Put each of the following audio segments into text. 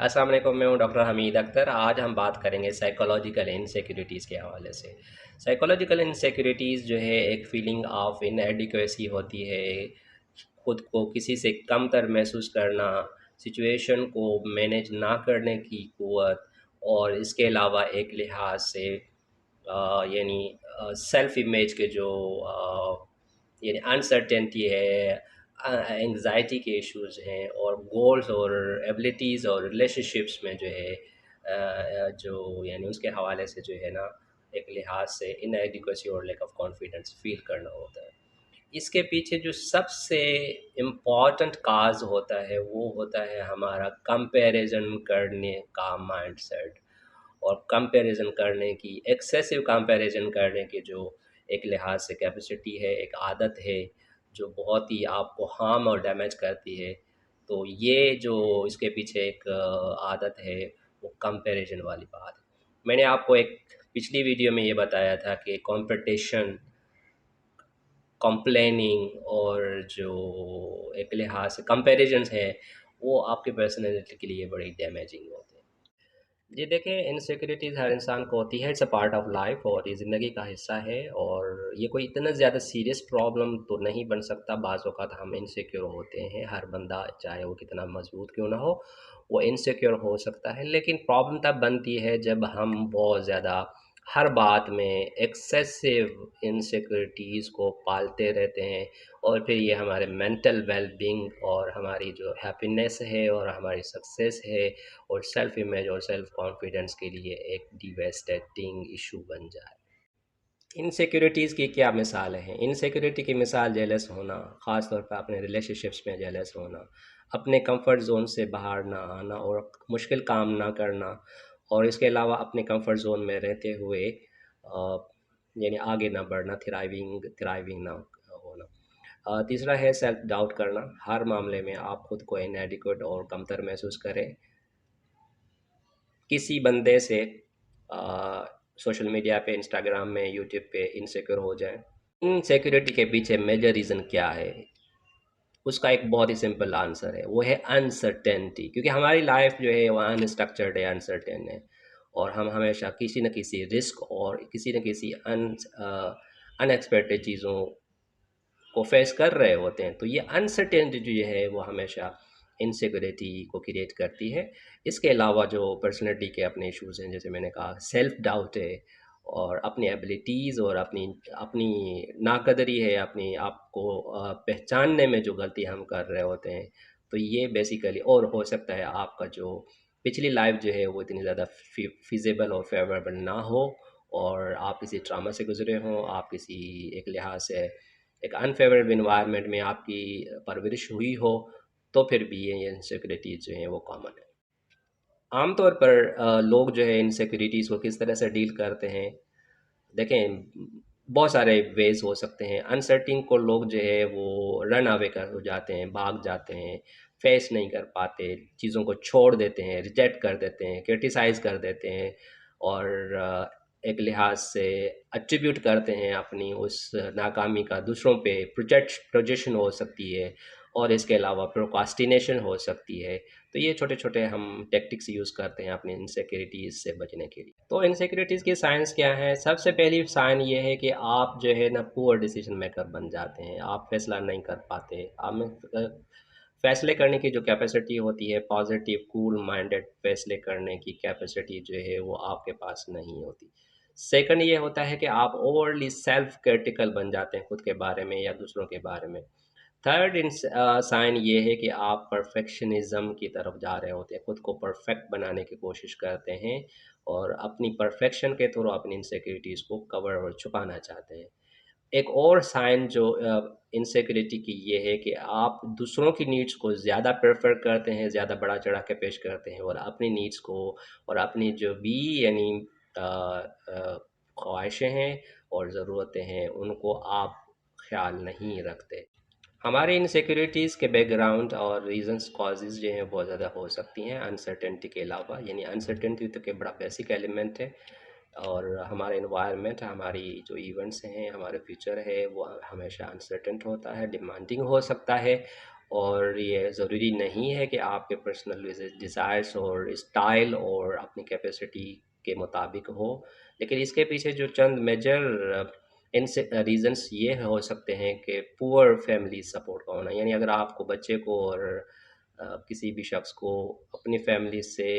अस्सलाम वालेकुम, मैं हूँ डॉक्टर हमीद अख्तर। आज हम बात करेंगे साइकोलॉजिकल इनसिक्योरिटीज़ के हवाले से। साइकोलॉजिकल इनसिक्योरिटीज़ जो है एक फीलिंग ऑफ इनएडिक्वेसी होती है, खुद को किसी से कमतर महसूस करना, सिचुएशन को मैनेज ना करने की क़ुव्वत, और इसके अलावा एक लिहाज से यानी सेल्फ इमेज के जो यानी अनसर्टेनिटी है, एंग्जाइटी के इश्यूज़ हैं, और गोल्स और एबिलिटीज़ और रिलेशनशिप्स में जो है जो यानी उसके हवाले से जो है ना, एक लिहाज से इनएडिक्वेसी और लैक ऑफ कॉन्फिडेंस फील करना होता है। इसके पीछे जो सबसे इम्पॉर्टेंट काज होता है वो होता है हमारा कंपैरिजन करने का माइंडसेट, और कंपैरिजन करने की, एक्सेसिव कंपैरिजन करने की जो एक लिहाज से कैपेसिटी है, एक आदत है, जो बहुत ही आपको हार्म और डैमेज करती है। तो ये जो इसके पीछे एक आदत है, वो कंपैरिजन वाली बात है। मैंने आपको एक पिछली वीडियो में ये बताया था कि कंपटीशन, कंप्लेनिंग और जो एक लिहाज से कंपैरिजन्स हैं, वो आपके पर्सनैलिटी के लिए बड़ी डैमेजिंग होते हैं। जी देखिए, इनसिक्योरिटीज़ हर इंसान को होती है, it's a part of life और ये ज़िंदगी का हिस्सा है, और ये कोई इतना ज़्यादा सीरियस प्रॉब्लम तो नहीं बन सकता। बाज़ औक़ात हम इनसिक्योर होते हैं, हर बंदा चाहे वो कितना मज़बूत क्यों ना हो, वो इनसिक्योर हो सकता है। लेकिन प्रॉब्लम तब बनती है जब हम बहुत ज़्यादा हर बात में एक्सेसिव इनसिक्योरिटीज़ को पालते रहते हैं, और फिर ये हमारे मेंटल वेल-बीइंग और हमारी जो हैप्पीनेस है और हमारी सक्सेस है और सेल्फ इमेज और सेल्फ कॉन्फिडेंस के लिए एक डिवास्टेटिंग इशू बन जाए। इनसिक्योरिटीज़ की क्या मिसालें हैं? इनसिक्योरिटी की मिसाल जेलस होना, ख़ास तौर पे अपने रिलेशनशिप्स में जेलस होना, अपने कंफर्ट ज़ोन से बाहर ना आना और मुश्किल काम ना करना, और इसके अलावा अपने कंफर्ट ज़ोन में रहते हुए यानी आगे ना बढ़ना, थ्राइविंग ना होना। तीसरा है सेल्फ डाउट करना, हर मामले में आप खुद को इनएडिक्वेट और कमतर महसूस करें। किसी बंदे से सोशल मीडिया पे, इंस्टाग्राम में, यूट्यूब पे इनसिक्योर हो जाएं। इनसिक्योरिटी के पीछे मेजर रीज़न क्या है? उसका एक बहुत ही सिंपल आंसर है, वो है अनसर्टेनिटी। क्योंकि हमारी लाइफ जो है वो अनस्ट्रक्चर्ड है, अनसर्टेन है, और हम हमेशा किसी न किसी रिस्क और किसी न किसी अनएक्सपेक्टेड चीज़ों को फेस कर रहे होते हैं। तो ये अनसर्टेनिटी जो है वो हमेशा इनसिक्योरिटी को क्रिएट करती है। इसके अलावा जो पर्सनैलिटी के अपने इश्यूज़ हैं, जैसे मैंने कहा सेल्फ डाउट है, और अपनी एबिलिटीज़ और अपनी अपनी नाकदरी है, अपनी आप को पहचानने में जो गलती हम कर रहे होते हैं। तो ये बेसिकली, और हो सकता है आपका जो पिछली लाइफ जो है वो इतनी ज़्यादा फिज़िबल और फेवरेबल ना हो, और आप किसी ट्रॉमा से गुज़रे हों, आप किसी एक लिहाज से एक अनफेवरेबल एनवायरनमेंट में आपकी परवरिश हुई हो, तो फिर भी ये इनसिक्योरिटीज़ जो हैं वो कॉमन है। आमतौर पर लोग जो है इनसिक्योरिटीज़ को किस तरह से डील करते हैं? देखें, बहुत सारे वेज़ हो सकते हैं। अनसर्टेन को लोग जो है वो रन अवे कर हो जाते हैं, भाग जाते हैं, फेस नहीं कर पाते, चीज़ों को छोड़ देते हैं, रिजेक्ट कर देते हैं, क्रिटिसाइज़ कर देते हैं, और एक लिहाज से एट्रीब्यूट करते हैं अपनी उस नाकामी का दूसरों पे। प्रोजेक्शन हो सकती है, और इसके अलावा प्रोक्रास्टिनेशन हो सकती है। तो ये छोटे-छोटे हम टैक्टिक्स यूज़ करते हैं अपनी इनसिक्योरिटीज़ से बचने के लिए। तो इनसिक्योरिटीज़ की साइंस क्या है? सबसे पहली साइन ये है कि आप जो है ना पुअर डिसीजन मेकर बन जाते हैं। आप फैसला नहीं कर पाते। आप में फैसले करने की जो कैपेसिटी होती है, पॉजिटिव कूल माइंडेड फैसले करने की कैपेसिटी जो है वो आपके पास नहीं होती। सेकंड ये होता है कि आप ओवरली सेल्फ क्रिटिकल बन जाते हैं खुद के बारे में या दूसरों के बारे में। थर्ड साइन ये है कि आप परफेक्शनिज़्म की तरफ जा रहे होते हैं, खुद को परफेक्ट बनाने की कोशिश करते हैं, और अपनी परफेक्शन के थ्रू अपनी इनसिक्योरिटीज़ को कवर और छुपाना चाहते हैं। एक और साइन जो इनसिक्योरिटी की ये है कि आप दूसरों की नीड्स को ज़्यादा प्रेफ़र करते हैं, ज़्यादा बढ़ा-चढ़ा के पेश करते हैं, और अपनी नीड्स को और अपनी जो भी यानी ख्वाहिशें हैं और ज़रूरतें हैं, उनको आप ख़्याल नहीं रखते। हमारे इनसिक्योरिटीज़ के बैकग्राउंड और रीज़न्स कॉजेज़ जो हैं बहुत ज़्यादा हो सकती हैं अनसर्टेनिटी के अलावा। यानी अनसर्टेनिटी तो के बड़ा बेसिक एलिमेंट है, और हमारा एनवायरनमेंट, हमारी जो इवेंट्स हैं, हमारे फ्यूचर है, वो हमेशा अनसर्टेन होता है, डिमांडिंग हो सकता है, और ये ज़रूरी नहीं है कि आपके पर्सनल डिज़ायर्स और स्टाइल और अपनी कैपेसिटी के मुताबिक हो, लेकिन इसके पीछे जो चंद मेजर इनसे रीज़न्स ये हो सकते हैं कि पुअर फैमिली सपोर्ट का होना, यानी अगर आपको बच्चे को और किसी भी शख्स को अपनी फैमिली से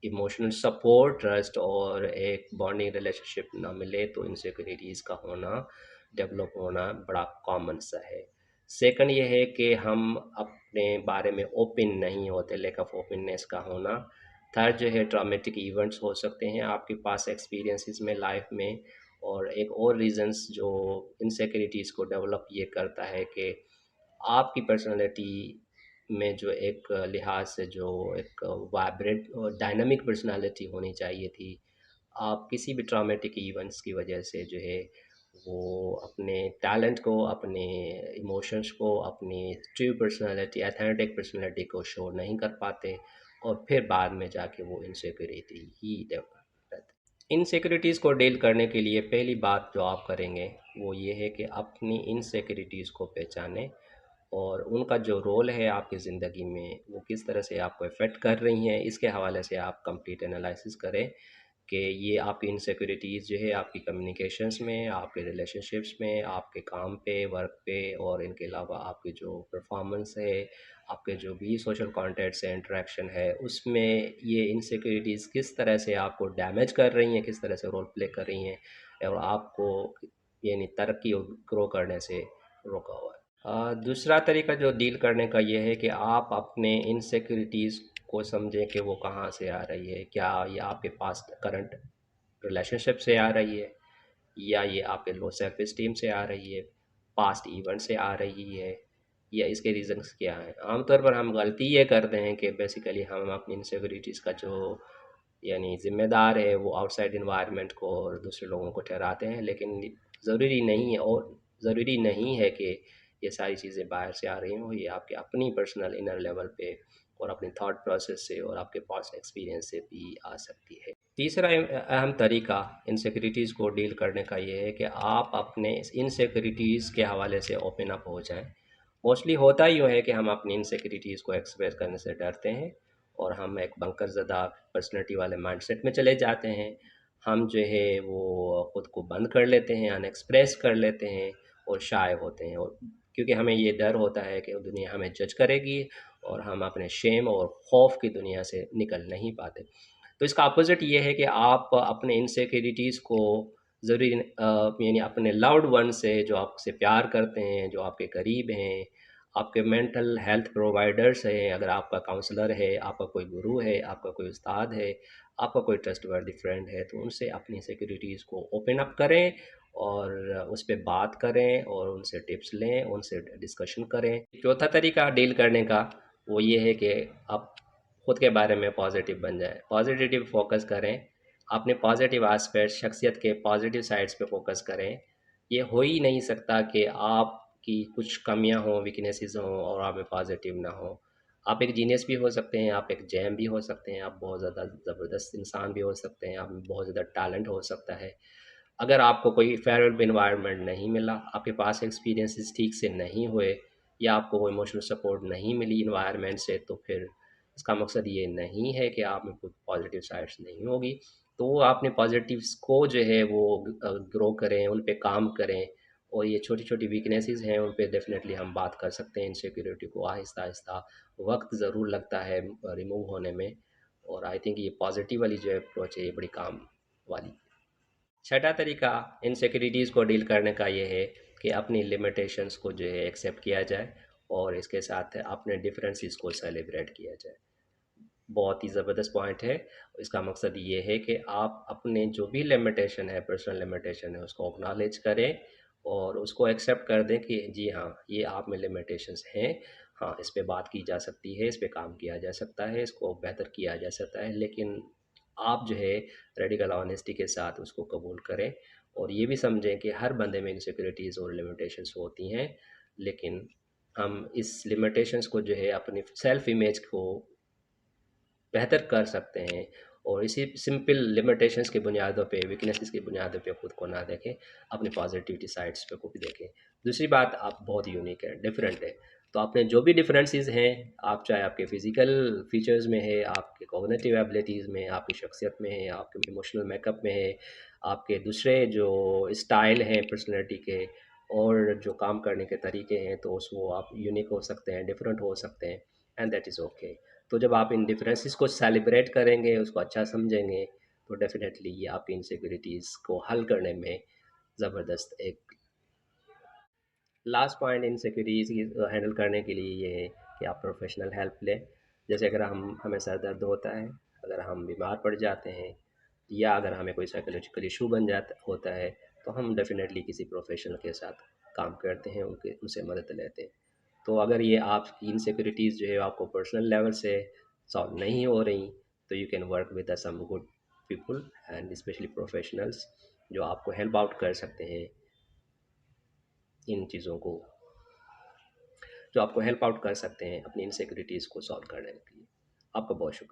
इमोशनल सपोर्ट, ट्रस्ट और एक बॉन्डिंग रिलेशनशिप ना मिले तो इनसिक्योरिटीज़ का होना, डेवलप होना बड़ा कॉमन सा है। सेकंड ये है कि हम अपने बारे में ओपन नहीं होते, लैक ऑफ ओपननेस का होना। थर्ड जो है ट्रॉमेटिक इवेंट्स हो सकते हैं आपके पास एक्सपीरियंसेस में लाइफ में। और एक और रीजंस जो इनसिक्योरिटीज़ को डेवलप ये करता है कि आपकी पर्सनालिटी में जो एक लिहाज से जो एक वाइब्रेंट और डायनामिक पर्सनालिटी होनी चाहिए थी, आप किसी भी ट्रॉमेटिक इवेंट्स की वजह से जो है वो अपने टैलेंट को, अपने इमोशंस को, अपनी ट्रू पर्सनालिटी, एथेंटिक पर्सनालिटी को शो नहीं कर पाते और फिर बाद में जाके वो इनसिक्योरिटी ही डेवलप रहती है। इनसिक्योरिटीज़ को डील करने के लिए पहली बात जो आप करेंगे वो ये है कि अपनी इनसिक्योरिटीज़ को पहचानें और उनका जो रोल है आपकी ज़िंदगी में वो किस तरह से आपको इफ़ेक्ट कर रही हैं, इसके हवाले से आप कंप्लीट एनालिसिस करें कि ये आपकी इनसिक्योरिटीज़ जो है आपकी कम्युनिकेशंस में, आपके रिलेशनशिप्स में, आपके काम पे, वर्क पे और इनके अलावा आपकी जो परफॉर्मेंस है, आपके जो भी सोशल कॉन्टैक्ट्स है, इंटरेक्शन है, उसमें ये इनसिक्योरिटीज़ किस तरह से आपको डैमेज कर रही हैं, किस तरह से रोल प्ले कर रही हैं और आपको यानी तरक्की और ग्रो करने से रोका हुआ है। दूसरा तरीका जो डील करने का ये है कि आप अपने इनसिक्योरिटीज़ को समझें कि वो कहाँ से आ रही है। क्या ये आपके पास करंट रिलेशनशिप से आ रही है, या ये आपके लो सेल्फ इस्टीम से आ रही है, पास्ट इवेंट से आ रही है, या इसके रीज़न्स क्या हैं। आमतौर पर हम गलती ये करते हैं कि बेसिकली हम अपनी इनसिक्योरिटीज़ का जो यानी ज़िम्मेदार है वो आउटसाइड इन्वायरमेंट को और दूसरे लोगों को ठहराते हैं, लेकिन ज़रूरी नहीं है और ज़रूरी नहीं है कि ये सारी चीज़ें बाहर से आ रही हों। ये आपके अपनी पर्सनल इनर लेवल पे और अपने थॉट प्रोसेस से और आपके पास्ट एक्सपीरियंस से भी आ सकती है। तीसरा अहम तरीका इनसिक्योरिटीज़ को डील करने का ये है कि आप अपने इनसिक्योरिटीज़ के हवाले से ओपन अप हो जाएं। मोस्टली होता यूँ है कि हम अपनी इनसिक्योरिटीज़ को एक्सप्रेस करने से डरते हैं और हम एक बंकर ज़दा पर्सनैलिटी वाले माइंडसेट में चले जाते हैं। हम जो है वो ख़ुद को बंद कर लेते हैं, अनएक्सप्रेस कर लेते हैं और शाय होते हैं, और क्योंकि हमें ये डर होता है कि दुनिया हमें जज करेगी और हम अपने शेम और खौफ की दुनिया से निकल नहीं पाते। तो इसका अपोज़िट ये है कि आप अपने इनसिक्योरिटीज़ को ज़रूरी यानी अपने लव्ड वन से, जो आपसे प्यार करते हैं, जो आपके करीब हैं, आपके मेंटल हेल्थ प्रोवाइडर्स हैं, अगर आपका काउंसलर है, आपका कोई गुरु है, आपका कोई उस्ताद है, आपका कोई ट्रस्टवर्दी फ्रेंड है, तो उनसे अपनी सिक्योरिटीज़ को ओपन अप करें और उस पे बात करें और उनसे टिप्स लें, उनसे डिस्कशन करें। चौथा तरीका डील करने का वो ये है कि आप खुद के बारे में पॉजिटिव बन जाएँ, पॉजिटिव फ़ोकस करें, अपने पॉजिटिव एस्पेक्ट, शख्सियत के पॉजिटिव साइड्स पे फ़ोकस करें। ये हो ही नहीं सकता कि आपकी कुछ कमियां हों, वीकनेसेस हों और आप में पॉजिटिव ना हो। आप एक जीनियस भी हो सकते हैं, आप एक जैम भी हो सकते हैं, आप बहुत ज़्यादा ज़बरदस्त इंसान भी हो सकते हैं, आप में बहुत ज़्यादा टैलेंट हो सकता है। अगर आपको कोई फेवरेबल एनवायरनमेंट नहीं मिला, आपके पास एक्सपीरियंसेस ठीक से नहीं हुए, या आपको कोई इमोशनल सपोर्ट नहीं मिली इन्वायरमेंट से, तो फिर इसका मकसद ये नहीं है कि आप में कोई पॉजिटिव साइड्स नहीं होगी। तो आपने पॉजिटिव्स को जो है वो ग्रो करें, उन पे काम करें, और ये छोटी-छोटी वीकनेसेस हैं उन पे डेफ़िनेटली हम बात कर सकते हैं। इनसिक्योरिटी को आहिस्ता-आहिस्ता वक़्त ज़रूर लगता है रिमूव होने में, और आई थिंक ये पॉज़िटिव वाली जो अप्रोच है ये बड़ी काम वाली। छठा तरीका इनसिक्योरिटीज़ को डील करने का ये है कि अपनी लिमिटेशंस को जो है एक्सेप्ट किया जाए और इसके साथ अपने डिफरेंसेस को सेलिब्रेट किया जाए। बहुत ही ज़बरदस्त पॉइंट है। इसका मकसद ये है कि आप अपने जो भी लिमिटेशन है, पर्सनल लिमिटेशन है, उसको एक्नॉलेज करें और उसको एक्सेप्ट कर दें कि जी हाँ, ये आप में लिमिटेशंस हैं। हाँ, इस पे बात की जा सकती है, इस पे काम किया जा सकता है, इसको बेहतर किया जा सकता है, लेकिन आप जो है रेडिकल ऑनेस्टी के साथ उसको कबूल करें और ये भी समझें कि हर बंदे में इनसिक्योरिटीज़ और लिमिटेशंस होती हैं, लेकिन हम इस लिमिटेशंस को जो है अपनी सेल्फ इमेज को बेहतर कर सकते हैं, और इसी सिंपल लिमिटेशंस की बुनियादों पे, वीकनेसेस की बुनियादों पे खुद को ना देखें, अपनी पॉजिटिविटी साइड्स पे को भी देखें। दूसरी बात, आप बहुत यूनिक है, डिफरेंट है। तो आपने जो भी डिफरेंसेस हैं, आप चाहे आपके फिज़िकल फीचर्स में है, आपके कॉग्निटिव एबिलिटीज़ में, आपकी शख्सियत में है, आपके इमोशनल मेकअप में है, आपके दूसरे जो स्टाइल हैं पर्सनैलिटी के और जो काम करने के तरीके हैं, तो उस वो आप यूनिक हो सकते हैं, डिफरेंट हो सकते हैं, एंड दैट इज़ ओके। तो जब आप इन डिफरेंसेस को सेलिब्रेट करेंगे, उसको अच्छा समझेंगे, तो डेफ़िनेटली ये आपकी इनसिक्योरिटीज़ को हल करने में ज़बरदस्त एक लास्ट पॉइंट इनसिक्योरिटीज़ हैंडल करने के लिए ये है कि आप प्रोफेशनल हेल्प लें। जैसे अगर हमें सर दर्द होता है, अगर हम बीमार पड़ जाते हैं या अगर हमें कोई साइकोलॉजिकल इशू बन जाता होता है, तो हम डेफ़िनेटली किसी प्रोफेशनल के साथ काम करते हैं, उनके उनसे मदद लेते हैं। तो अगर ये आपकी इनसिक्योरिटीज़ जो है आपको पर्सनल लेवल से सॉल्व नहीं हो रही, तो you can work with some good people and specially professionals, जो आपको हेल्प आउट कर सकते हैं इन चीज़ों को, जो आपको हेल्प आउट कर सकते हैं अपनी इनसिक्योरिटीज़ को सॉल्व करने के लिए। आपका बहुत शुक्रिया।